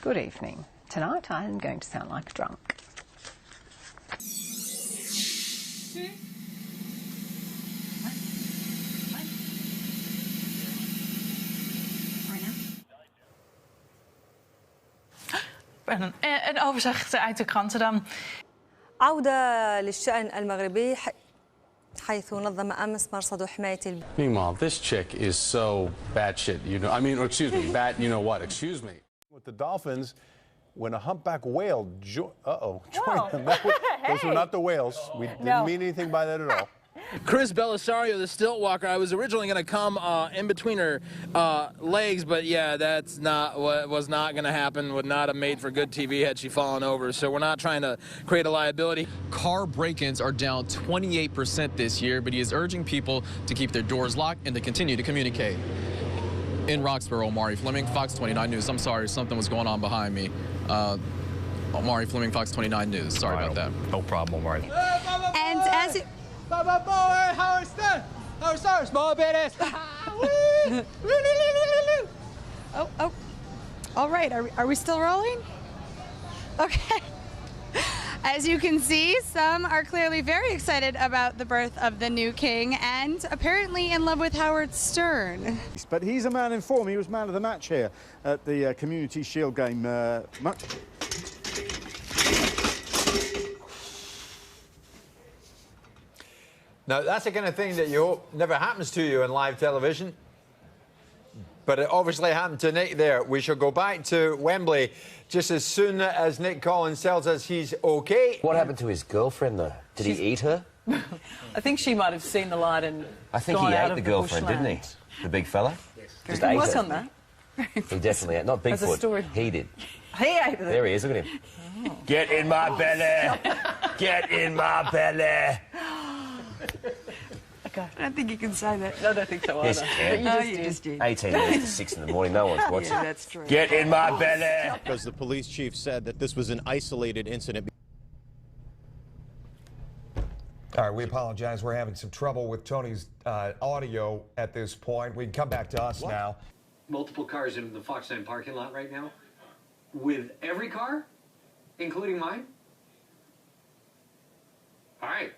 Good evening. Tonight I'm going to sound like a drunk. Een overzicht uit de kranten dan. عودة للشأن المغربي حيث نظم أمس مرصد حماية Meanwhile, this chick is so batshit, you know. I mean, excuse me, bat, you know what? Excuse me. With the Dolphins, when a humpback whale joined them. Those were not the whales. We didn't mean anything by that at all. Chris Belisario, the stilt walker, I was originally going to come in between her legs, but yeah, that's not what was not going to happen. Would not have made for good TV had she fallen over. So we're not trying to create a liability. Car break-ins are down 28% this year, but he is urging people to keep their doors locked and to continue to communicate. In Roxborough, Omari Fleming, Fox 29 News. I'm sorry, something was going on behind me. Omari Fleming, Fox 29 News. Sorry about that. No problem, Omari. And as it... Howard Stern, small bit Oh. All right, are we still rolling? Okay. As you can see, some are clearly very excited about the birth of the new king and apparently in love with Howard Stern. But he's a man in form. He was man of the match here at the Community Shield game. Now, that's the kind of thing that you hope never happens to you in live television. But it obviously happened to Nick there. We shall go back to Wembley just as soon as Nick Collins tells us he's OK. What happened to his girlfriend, though? Did he eat her? I think she might have seen the light and I think he ate the girlfriend, didn't he? The big fella? Yes. Just He ate was her. on that. He definitely ate. Not There's a Bigfoot. story. He did. He ate it. There he is. Look at him. Get in my belly. Get in my belly. Okay. I don't think you can say that. No, I don't think so either. Yes, you can. But you just did. 18 minutes to 6 in the morning. No one's watching. Yeah, that's true. Get in my belly. Because the police chief said that this was an isolated incident. All right, we apologize. We're having some trouble with Tony's audio at this point. We can come back to us now. Multiple cars in the Fox 9 parking lot right now. With every car, including mine. All right,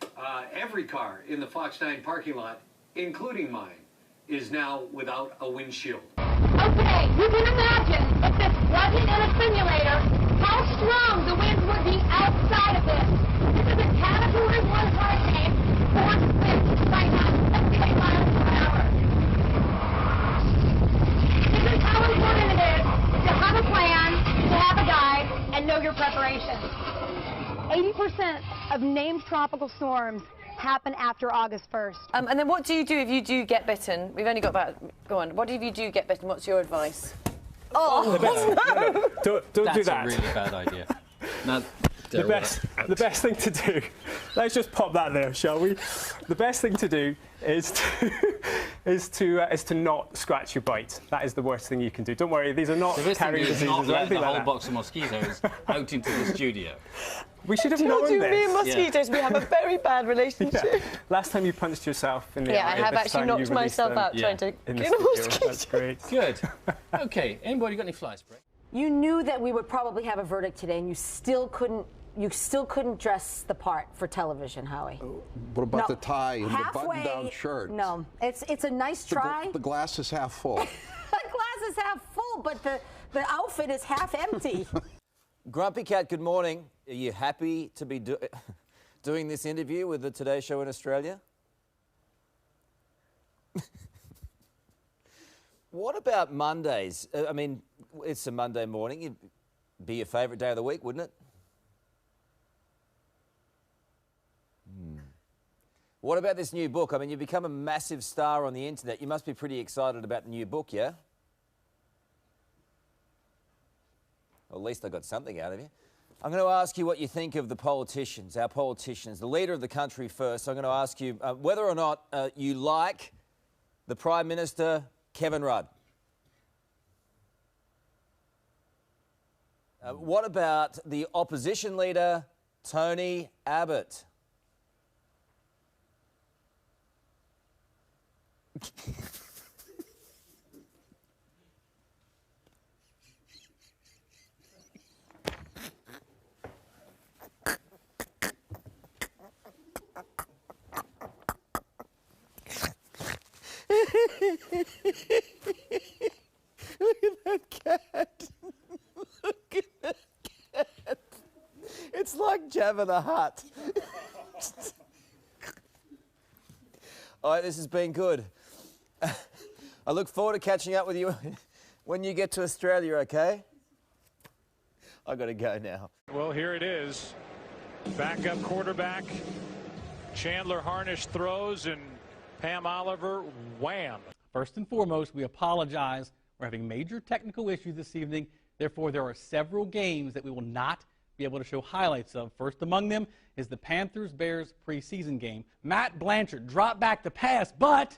every car in the Fox 9 parking lot, including mine, is now without a windshield. Okay, you can imagine if this wasn't in a simulator, how strong the winds would be outside of this. This is a Category 1 hurricane, force winds right now, 70 miles per hour. This is how important it is to have a plan, to have a guide, and know your preparations. 80% of named tropical storms happen after August 1st. And then what do you do if you do get bitten? We've only got about... Go on. What if you do get bitten? What's your advice? Oh, no! Don't do that. That's a really bad idea. The best thing to do, let's just pop that there, shall we? The best thing to do is to not scratch your bite. That is the worst thing you can do. Don't worry, these are not carrying diseases not or let anything the like whole that. box of mosquitoes out into the studio. We should have known you, this. me and mosquitoes, we have a very bad relationship. Yeah. Last time you punched yourself in the eye. Yeah, I have this actually time knocked you released myself them out trying to in the kill a studio. mosquito. That's great. Good. Okay, anybody got any fly spray? You knew that we would probably have a verdict today, and you still couldn't dress the part for television, Howie. What about No, the tie and the halfway- button-down shirt? No, it's a nice try. The glass is half full. The glass is half full, but the outfit is half empty. Grumpy Cat, good morning. Are you happy to be doing this interview with the Today Show in Australia? What about Mondays? I mean, it's a Monday morning. It'd be your favourite day of the week, wouldn't it? What about this new book? I mean, you've become a massive star on the internet. You must be pretty excited about the new book, yeah? Well, at least I got something out of you. I'm going to ask you what you think of the politicians, our politicians, the leader of the country first. I'm going to ask you whether or not you like the Prime Minister, Kevin Rudd. What about the opposition leader, Tony Abbott? Look at that cat. Look at that cat. It's like Jabba the Hutt. All right, this has been good. I look forward to catching up with you when you get to Australia, okay? I got to go now. Well, here it is. Backup quarterback. Chandler Harnish throws, and Pam Oliver, wham. First and foremost, we apologize. We're having major technical issues this evening. Therefore, there are several games that we will not be able to show highlights of. First among them is the Panthers-Bears preseason game. Matt Blanchard dropped back the pass, but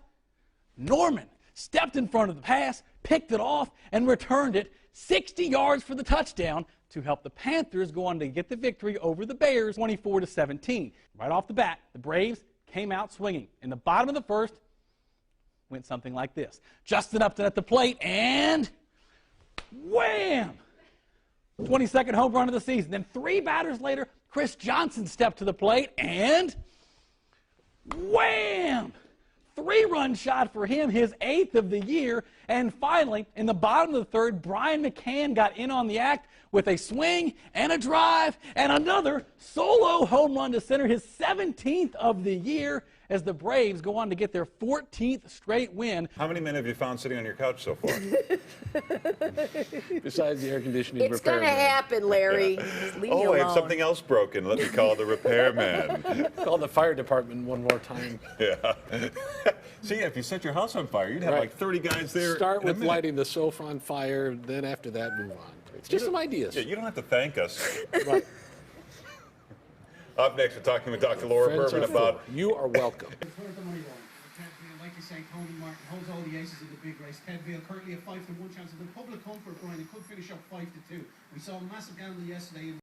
Norman stepped in front of the pass, picked it off, and returned it 60 yards for the touchdown to help the Panthers go on to get the victory over the Bears 24-17. Right off the bat, the Braves came out swinging. In the bottom of the first, went something like this. Justin Upton at the plate, and wham! 22nd home run of the season. Then 3 batters later, Chris Johnson stepped to the plate, and wham! 3-run shot for him, his 8th of the year. And finally, in the bottom of the third, Brian McCann got in on the act with a swing and a drive and another solo home run to center, his 17th of the year, as the Braves go on to get their 14th straight win. How many men have you found sitting on your couch so far? Besides the air conditioning It's going to happen, Larry. Just leave me Oh, I have alone. something else broken. Let me call the repairman. Call the fire department one more time. Yeah. See, if you set your house on fire, you'd have like 30 guys there. Start in a with minute. lighting the sofa on fire, then after that, move on. It's just some ideas. Yeah, you don't have to thank us. Right. Up next, we're talking with Dr. Laura Berman about... You are welcome. Like you say, Tony Martin holds all the aces in the big race. Ted Vail currently a 5-1 chance of the public comfort, Brian. It could finish up 5-2. We saw a massive gamble yesterday.